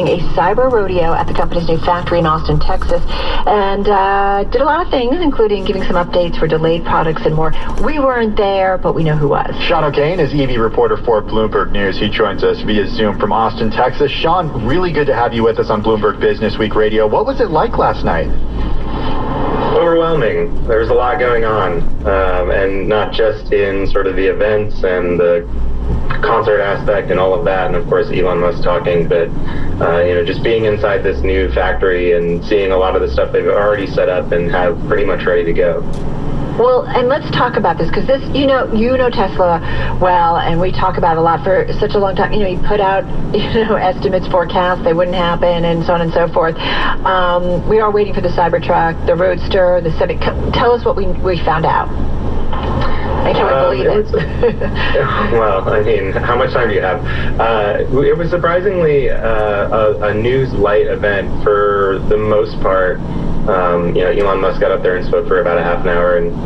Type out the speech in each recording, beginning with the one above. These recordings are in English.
a cyber rodeo at the company's new factory in Austin, Texas, and did a lot of things, including giving some updates for delayed products and more. We weren't there, but we know who was. Sean O'Kane is EV reporter for Bloomberg News. He joins us via Zoom from Austin, Texas. Sean, really good to have you with us on Bloomberg Business Week Radio. What was it like last night? Overwhelming. There was a lot going on, and not just in sort of the events and the concert aspect and all of that, and of course Elon Musk talking, but just being inside this new factory and seeing a lot of the stuff they've already set up and have pretty much ready to go. Well, and let's talk about this, because this, you know Tesla well, and we talk about it a lot for such a long time. You put out, estimates, forecasts, they wouldn't happen, and so on and so forth. We are waiting for the Cybertruck, the Roadster, the Civic. Tell us what we found out. I can't believe it. Well, I mean, how much time do you have? It was surprisingly a news light event for the most part. Elon Musk got up there and spoke for about a half an hour and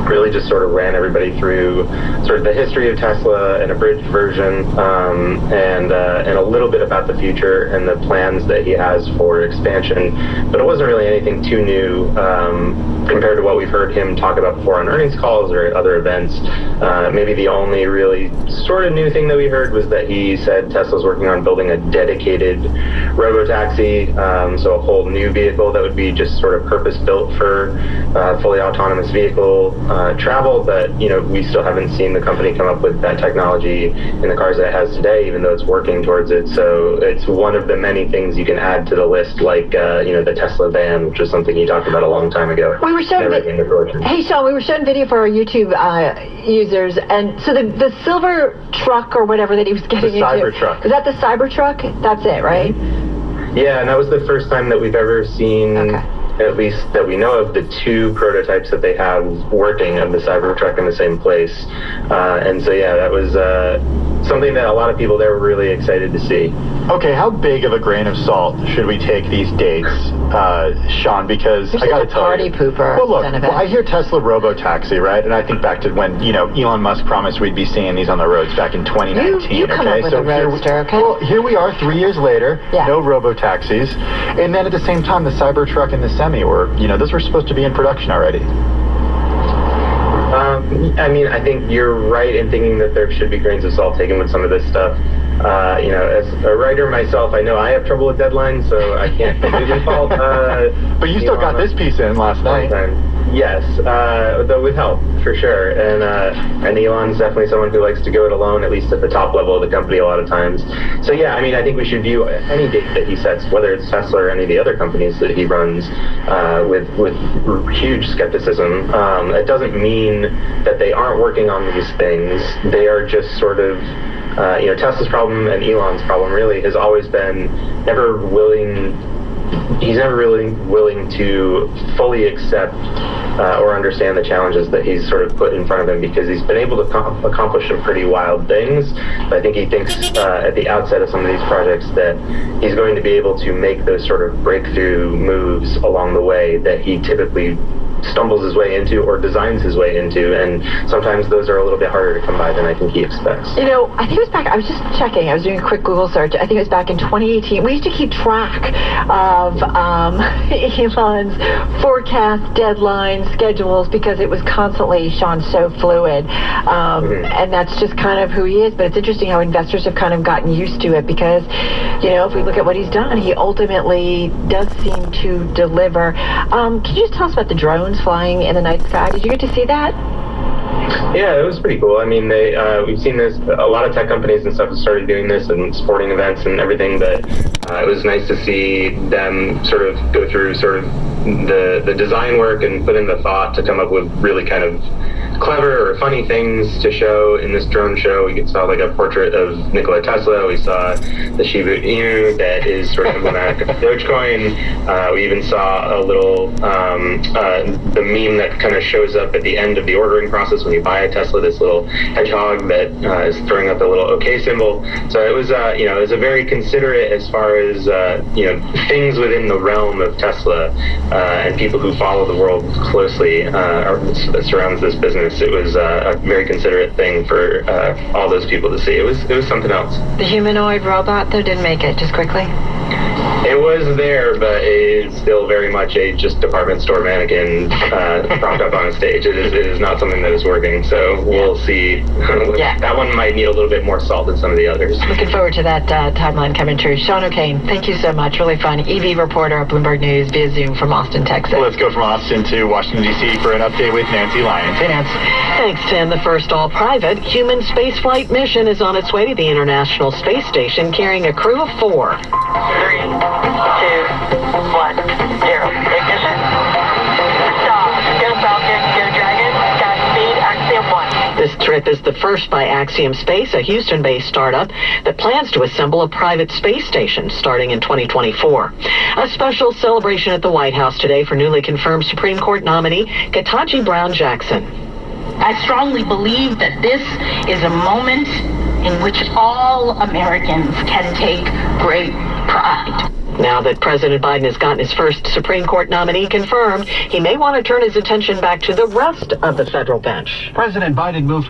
really just sort of ran everybody through sort of the history of Tesla, an abridged version, and a little bit about the future and the plans that he has for expansion. But it wasn't really anything too new compared to what we've heard him talk about before on earnings calls or other events. Maybe the only really sort of new thing that we heard was that he said Tesla's working on building a dedicated robotaxi, so a whole new vehicle that would be just sort of purpose-built for fully autonomous vehicle travel, but we still haven't seen the company come up with that technology in the cars that it has today, even though it's working towards it. So it's one of the many things you can add to the list, like the Tesla van, which is something you talked about a long time ago. We were showing Hey Sean, we were showing video for our YouTube users, and so the silver truck or whatever that he was getting into. The Cybertruck. Is that the Cybertruck? That's it, right? Yeah, and that was the first time that we've ever seen, at least that we know of, the two prototypes that they have working of the Cybertruck in the same place. And so, yeah, that was something that a lot of people there were really excited to see. Okay, how big of a grain of salt should we take these dates, Sean? Because I got to tell party you. Pooper. Well, look, I hear Tesla Robotaxi, right? And I think back to when, Elon Musk promised we'd be seeing these on the roads back in 2019. You come up with a Roadster, okay? Well, here we are 3 years later, no Robotaxis. And then at the same time, the Cybertruck and the Semi were, those were supposed to be in production already. I think you're right in thinking that there should be grains of salt taken with some of this stuff. As a writer myself, I know I have trouble with deadlines, so I can't completely fault. But you still got this piece in last night. Yes, though with help, for sure. And Elon's definitely someone who likes to go it alone, at least at the top level of the company a lot of times. So yeah, I think we should view any date that he sets, whether it's Tesla or any of the other companies that he runs, with huge skepticism. It doesn't mean that they aren't working on these things. They are just sort of Tesla's problem and Elon's problem really has always been he's never really willing to fully accept or understand the challenges that he's sort of put in front of him, because he's been able to accomplish some pretty wild things. But I think he thinks at the outset of some of these projects that he's going to be able to make those sort of breakthrough moves along the way that he typically stumbles his way into or designs his way into, and sometimes those are a little bit harder to come by than I think he expects. I think it was back, I was just checking, I was doing a quick Google search, I think it was back in 2018. We used to keep track of Elon's forecast, deadlines, schedules, because it was constantly, Sean, so fluid. And that's just kind of who he is, but it's interesting how investors have kind of gotten used to it, because, if we look at what he's done, he ultimately does seem to deliver. Can you just tell us about the drones flying in the night sky? Did you get to see that? Yeah, it was pretty cool. We've seen this, a lot of tech companies and stuff have started doing this and sporting events and everything, but it was nice to see them sort of go through sort of the design work and put in the thought to come up with really kind of clever or funny things to show in this drone show. We saw like a portrait of Nikola Tesla. We saw the Shiba Inu that is sort of emblematic of Dogecoin. We even saw a little the meme that kind of shows up at the end of the ordering process when you buy a Tesla, this little hedgehog that is throwing up the little OK symbol. So it was it was a very considerate as far as things within the realm of Tesla and people who follow the world closely that surrounds this business. It was a very considerate thing for all those people to see. It was something else. The humanoid robot, though, didn't make it, just quickly. It was there, but it's still very much a just department store mannequin propped up on a stage. It is not something that is working, so we'll see. That one might need a little bit more salt than some of the others. Looking forward to that timeline coming true. Sean O'Kane, thank you so much. Really fun. EV reporter at Bloomberg News via Zoom from Austin, Texas. Let's go from Austin to Washington, D.C. for an update with Nancy Lyons. Hey, Nancy. Thanks, Tim. The first all-private human spaceflight mission is on its way to the International Space Station, carrying a crew of 4. 3, 2, 1, 0. Ignition. Stop. Go Falcon. Go Dragon. Godspeed. AX1. This trip is the first by Axiom Space, a Houston-based startup that plans to assemble a private space station starting in 2024. A special celebration at the White House today for newly confirmed Supreme Court nominee Ketanji Brown Jackson. I strongly believe that this is a moment in which all Americans can take great pride. Now that President Biden has gotten his first Supreme Court nominee confirmed, he may want to turn his attention back to the rest of the federal bench. President Biden moved